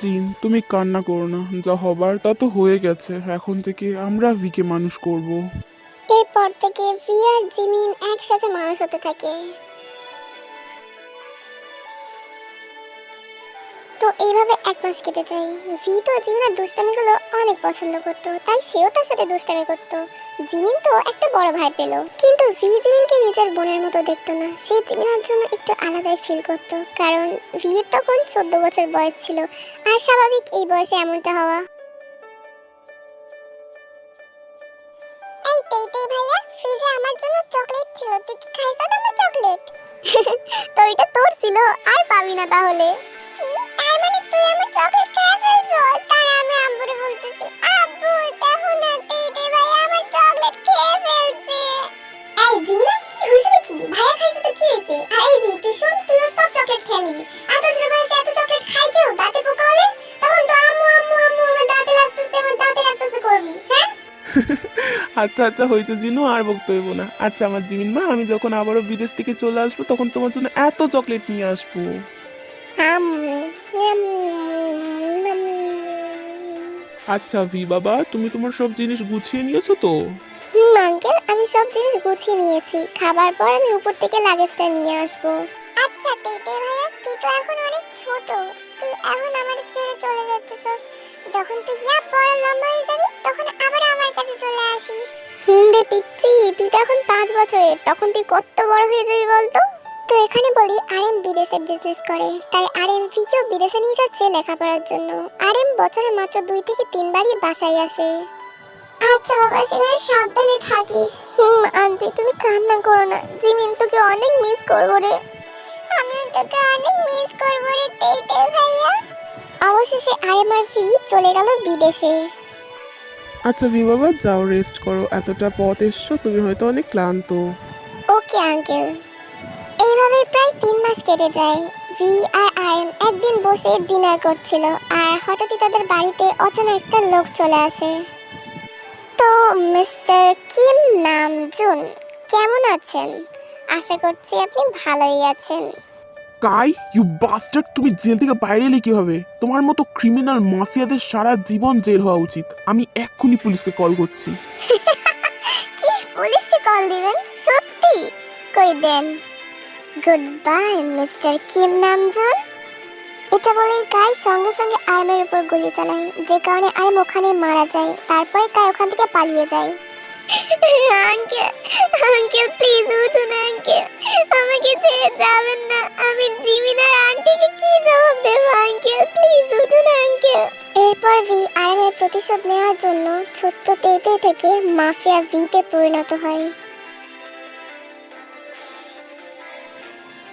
জিন, তুমি কান্না করো না। যা হবার তা তো হয়ে গেছে। এখন থেকে আমরা ভিকে মানুষ করব। এরপর থেকে ভি আর জিমিন একসাথে মানুষ হতে থাকে। তো এইভাবে 1 মাস কেটে যায়। ভি তো জিমিনের দুষ্টামিগুলো অনেক পছন্দ করত, তাই সেও তার সাথে দুষ্টামি করত। জিমিন তো একটা বড় ভাই পেল, কিন্তু ভি জিমিনকে নিজের বোনের মতো দেখতো না। সে জিমিনের জন্য একটু আলাদাই ফিল করত, কারণ ভি এর তখন 14 বছর বয়স ছিল, আর স্বাভাবিক এই বয়সে এমনটা হওয়া। এই তেই ভাইয়া, ফ্রিজে আমার জন্য চকলেট ছিল, তুই কি খাইছ আমার চকলেট? তো এটা তোর ছিল, আর পাবি না তাহলে। কি, তার মানে তুই আমার চকলেট খেয়ে ফেলছস? তার আমি আব্বুরে বলতেছি, আব্বু দেখো না, তেই ভাইয়া আমার চকলেট খেয়ে ফেলছে। এই জিমিনা, কি হইছে কি? ভাইয়া খাইছে তো কি হইছে? আর এই ভি, তুই শুন, তুই সব চকলেট খেয়ে নিবি। এত ছোট বয়সে এত চকলেট খাই কেউ? দাঁতে পোকা হলে তখন তো আম্মু আম্মু আম্মু আমার দাঁতে লাগতেছে, আমার দাঁতে লাগতেছে করবি, হ্যাঁ? আচ্ছা আচ্ছা, হয়েছে জিনু, আর বকতে হইব না। আচ্ছা আমার জিমিন মা, আমি যখন আবারও বিদেশ থেকে চলে আসবো তখন তোমার জন্য এত চকলেট নিয়ে আসবো। আচ্ছা ভি বাবা, তুমি তোমার সব জিনিস গুছিয়ে নিয়েছো তো? আঙ্কেল, আমি সব জিনিস গুছিয়ে নিয়েছি। খাবার পর আমি উপর থেকে লাগেজটা নিয়ে আসব। আচ্ছা তেতে ভাইয়া, তুই তো এখন অনেক ছোট, তুই এখন আমার ছেড়ে চলে যাচ্ছিস। যখন তুই বড় লম্বা হয়ে যাবি তখন আবার আমার কাছে চলে আসিস। রে পিচ্চি, তুই তো এখন 5 বছরের, তখন তুই কত বড় হয়ে যাবি বলতো? তো এখানে বলি, আরএম বিদেশে বিজনেস করে, তাই আরএম ভিকেও বিদেশে নিয়ে যাচ্ছে লেখাপড়ার জন্য। আরএম বছরে মাত্র 2 থেকে 3 বারই বাসায় আসে। আচ্ছা বাবা, সেখানে সাবধানে থাকিস। আন্টি তুমি কান্না করো না, জিমিন তোকে অনেক মিস করবো রে। আমিও তোকে অনেক মিস করবো রে তেইতে ভাইয়া। অবশেষে আরএম আর ভি চলে গেল বিদেশে। আচ্ছা ভি বাবা, যাও রেস্ট করো। এতটা পথ এসছো, তুমি হয়তো অনেক ক্লান্ত। Okay uncle. এইভাবে প্রায় 3 মাস কেটে যায়। ভি আর আরএম একদিন বসে ডিনার করছিল, আর হঠাৎই তাদের বাড়িতে অচেনা একটা লোক চলে আসে। তো মিস্টার কিম নামজুন, কেমন আছেন? আশা করছি আপনি ভালোই আছেন। কাই, ইউ বাস্টার্ড, তুমি জেল থেকে বাইরে এলে কিভাবে? তোমার মতো ক্রিমিনাল মাফিয়াদের সারা জীবন জেল হওয়া উচিত। আমি এক্ষুনি পুলিশকে কল করছি। কি, পুলিশকে কল দিবেন? সত্যি? কই দেন। Goodbye mister Kim Namjoon. এটা বলেই কাই সঙ্গে সঙ্গে আর্মের উপর গুলি চালায়, যে কারণে আর্ম ওখানে মারা যায়। তারপরে কাই ওখান থেকে পালিয়ে যায়। আঙ্কেল, আঙ্কেল প্লিজ উঠুন আঙ্কেল, আমাকে ছেড়ে যাবেন না। আমি জিমিনার আন্টিকে কি জবাব দেব আঙ্কেল? প্লিজ উঠুন আঙ্কেল। এরপর ভি আরএমের প্রতিশোধ নেওয়ার জন্য ছোট্ট তেতে থেকে মাফিয়া ভিতে পরিণত হয়।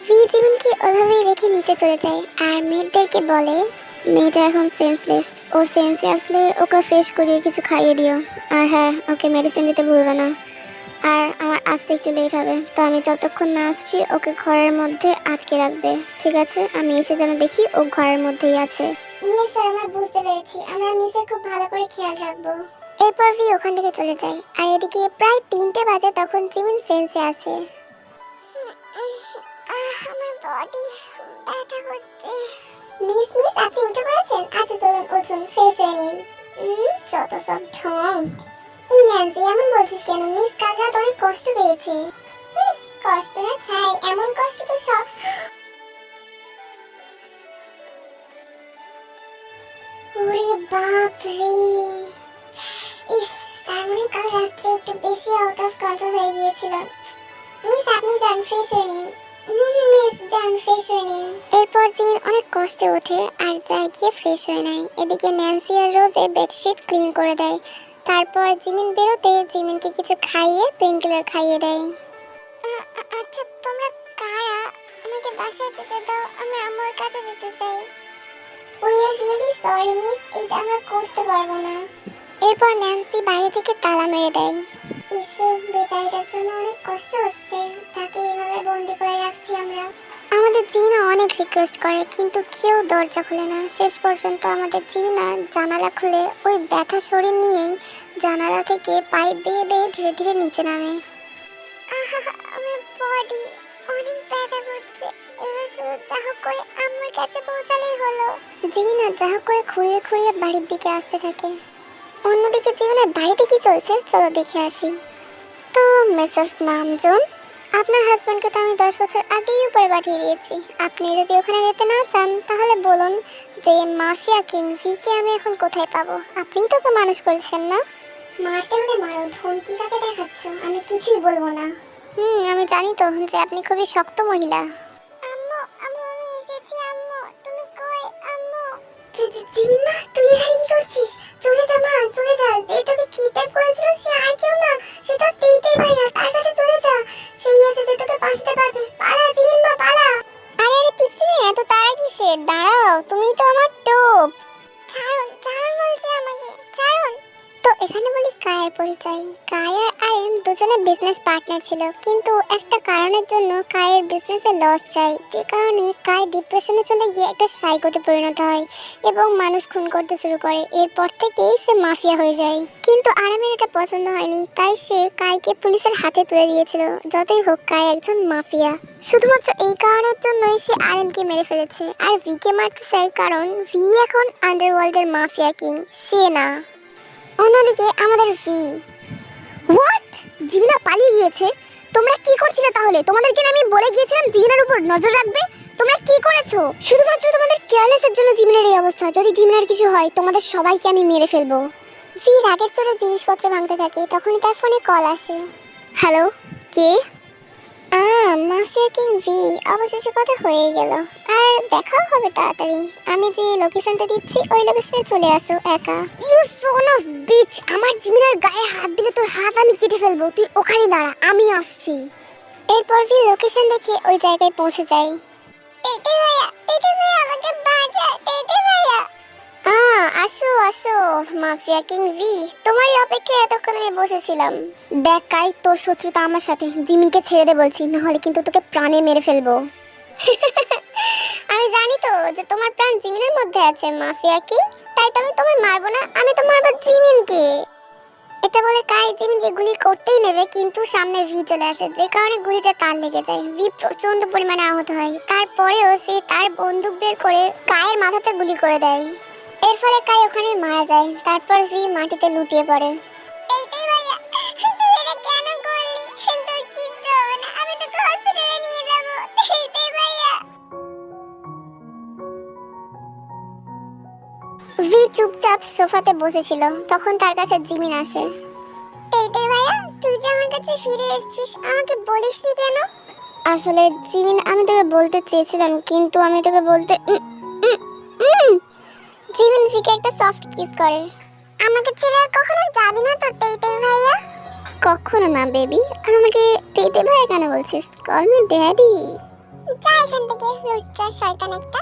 ভি জিমিনকে ওইভাবেই রেখে নিতে চলে যায়, আর মেয়েদেরকে বলে, মেয়েটা এখন সেন্সলেস, ও সেন্সে আসলে ওকে ফ্রেশ করিয়ে কিছু খাইয়ে দিও। আর হ্যাঁ, ওকে মেডিসিন দিতে ভুলবে না। আর আমার আসতে একটু লেট হবে, তো আমি যতক্ষণ না আসছি ওকে ঘরের মধ্যে আটকে রাখবে, ঠিক আছে? আমি এসে যেন দেখি ও ঘরের মধ্যেই আছে। ইয়ে স্যার, আমরা বুঝতে পেরেছি, আমরা মিসের খুব ভালো করে খেয়াল রাখবো। এরপর ভি ওখান থেকে চলে যায়, আর এদিকে প্রায় 3টে বাজে তখন জিমিন সেন্সে আসে। আমার বডি ব্যথা করছে। মিস মিস, আপনি উঠে পড়েছেন? আচ্ছা চলুন উঠুন, ফ্রেশ হয়ে নিন। যত সব ঢং। এই ন্যান্সি, এমন বলছিস কেন? মিস কাল রাত অনেক কষ্ট পেয়েছে। কষ্ট না ছাই, এমন কষ্ট তো সব। ওরে বাপ রে! ইস, তার মানে কাল রাত্রে একটু বেশি আউট অফ কন্ট্রোল হয়ে গিয়েছিল। মিস আপনি যান, ফ্রেশ হয়ে নিন। মিস যান, ফ্রেশ হয়ে নিন। এরপর জিমিন অনেক কষ্টে ওঠে আর যায় গিয়ে ফ্রেশ হয়ে নেয়। এদিকে ন্যান্সি আর রোজে বেডশিট ক্লিন করে দেয়। তারপর জিমিন বেরোতে জিমিনকে কিছু খাইয়ে পেইনকিলার খাইয়ে দেয়। আচ্ছা তোমরা কারা? আমাকে বাসায় যেতে দাও, আমি আম্মুর কাছে যেতে চাই। We are really sorry miss, এটা আমরা করতে পারবো না। এরপর ন্যান্সি বাইরে থেকে তালা মেরে দেয়। ইসে, বেচারিটার জন্য অনেক কষ্ট হচ্ছে, তাকে এইভাবে বন্দি করে রাখছি আমরা। আমাদের জিমিনা অনেক রিকোয়েস্ট করে, কিন্তু কেউ দরজা খুলে না। শেষ পর্যন্ত আমাদের জিমিনা জানালা খুলে ওই ব্যথা শরীর নিয়েই জানালা থেকে পাইপ বেয়ে বেয়ে ধীরে ধীরে নিচে নামে। আমার বডি অনেক ব্যথা করছে, এবার শুধু যা হোক করে আমার কাছে পৌঁছালেই হলো। জিমিনা যা হোক করে খুঁড়িয়ে খুঁড়িয়ে বাড়ির দিকে আসতে থাকে। অন্যদিকে জিমিনার বাড়িতে কি চলছে চলো দেখে আসি। তো মিসেস নামজুন, আপনার হাজবেন্ডকে তো আমি 10 বছর আগেই উপরে পাঠিয়ে দিয়েছি। আপনি যদি ওখানে যেতে না চান তাহলে বলুন যে মাফিয়া কিং ভিকে আমি এখন কোথায় পাবো। আপনিই তো ওকে মানুষ করেছেন না? মারতে হলে মারো, ধমকি কাকে দেখাচ্ছ? আমি কিছুই বলবো না। আমি জানি তো যে আপনি খুবই শক্ত মহিলা। আম্মু আম্মু আমি এসেছি আম্মু, তুমি কই আম্মু? জিমিনা তুই এখানে কি করছিস? চলে যা মা, চলে যা। যে তোকে কিডন্যাপ করেছিল সে আর কেউ না, সে তোর তেইতেই ভাইয়া। তার কাছে চলে যা, সেই আছে যে তোকে বাঁচাতে পারবে। পালা জিমিনা পালা। আরে পিচ্চি এত তাড়া কিসের? দাঁড়াও, তুমি তো আমার টোপ। ছাড়ুন ছাড়ুন বলছি আমাকে, ছাড়ুন। তো এখানে বলি কায়ের পরিচয়। কায় আর আরএম দুজনে বিজনেস পার্টনার ছিল, কিন্তু একটা কারণের জন্য কায়ের বিজনেসে লস যায়, যে কারণে কায় ডিপ্রেশনে চলে গিয়ে একটা সাইকোতে পরিণত হয় এবং মানুষ খুন করতে শুরু করে। এরপর থেকেই সে মাফিয়া হয়ে যায়। কিন্তু আরএমের এটা পছন্দ হয়নি, তাই সে কায়কে পুলিশের হাতে তুলে দিয়েছিল। যতই হোক কায় একজন মাফিয়া। শুধুমাত্র এই কারণের জন্যই সে আরএমকে মেরে ফেলেছে আর ভিকে মারতে চায়, কারণ ভি এখন আন্ডারওয়ার্ল্ডের মাফিয়া কিং, সে না। অন্যদিকে আমাদের ভি। হোয়াট? জিমিনা পালিয়ে গিয়েছে? তোমরা কি করছিলে তাহলে? তোমাদেরকে আমি বলে গিয়েছিলাম জিমিনার উপর নজর রাখবে। তোমরা কি করেছো? শুধুমাত্র তোমাদের কেয়ারলেসের জন্য জিমিনার এই অবস্থা। যদি জিমিনার কিছু হয় তোমাদের সবাইকে আমি মেরে ফেলবো। ভি রাগের চোটে জিনিসপত্র ভাঙতে থাকে, তখনই তার ফোনে কল আসে। হ্যালো, কে? মাফিয়া কিং ভি, অবশেষে কথা হয়ে গেল। আর দেখাও হবে তাড়াতাড়ি। আমি যে লোকেশনটা দিচ্ছি ওই লোকেশনে চলে আসো একা। ইউ সন অফ বিচ, আমার জিমিনার গায়ে হাত দিলে তোর হাত আমি কেটে ফেলবো। তুই ওখানে দাঁড়া, আমি আসছি। এরপর ভি লোকেশন দেখে ওই জায়গায় পৌঁছে যায়। টেটে ভাইয়া আমাকে বাঁচা, টেটে ভাইয়া। আসো আসো মাফিয়া কিং ভি, তোমারই অপেক্ষায় এতক্ষণ আমি বসেছিলাম। দেখ কাই, তোর শত্রুতা আমার সাথে। জিমিনকে ছেড়ে দে বলছি, নাহলে কিন্তু তোকে প্রাণে মেরে ফেলবো। আমি জানি তো যে তোমার প্রাণ জিমিনের মধ্যে আছে মাফিয়া কিং, তাই তো আমি তোমায় মারবো না, আমি তো মারবো জিমিনকে। এটা বলে কাই জিমিনকে গুলি করতেই নেবে, কিন্তু সামনে ভি চলে আসে, যে কারণে গুলিটা তার লেগে যায়। ভি প্রচন্ড পরিমাণে আহত হয়, তারপরেও সে তার বন্দুক বের করে কায়ের মাথাতে গুলি করে দেয়। এর ফলে কাই ওখানে মারা যায়। তারপর ভি মাটিতে লুটিয়ে পড়ে। এইটাই ভাইয়া, তুই এটা কেন করলি? তোর কিচ্ছু হবে না, আমি তোকে হসপিটালে নিয়ে যাব। এইটাই ভাইয়া। ভি চুপচাপ সোফাতে বসেছিল, তখন তার কাছে জিমিন আসে। এইটাই ভাইয়া, তুই যে আমার কাছে ফিরে এসেছিস, আমাকে বলিসনি কেন? আসলে জিমিন, আমি তোকে বলতে চেয়েছিলাম, কিন্তু আমি তোকে বলতে জিমিন ভিকে একটা সফট কিস করে। আমাকে ছেড়ে আর কখনো যাবি না তো টেইটেই ভাইয়া? কখনো না বেবি। আর আমাকে টেইটেই ভাইয়া কেন বলছিস? Call me daddy. যা এখান থেকে, লুচ্চা শয়তান একটা।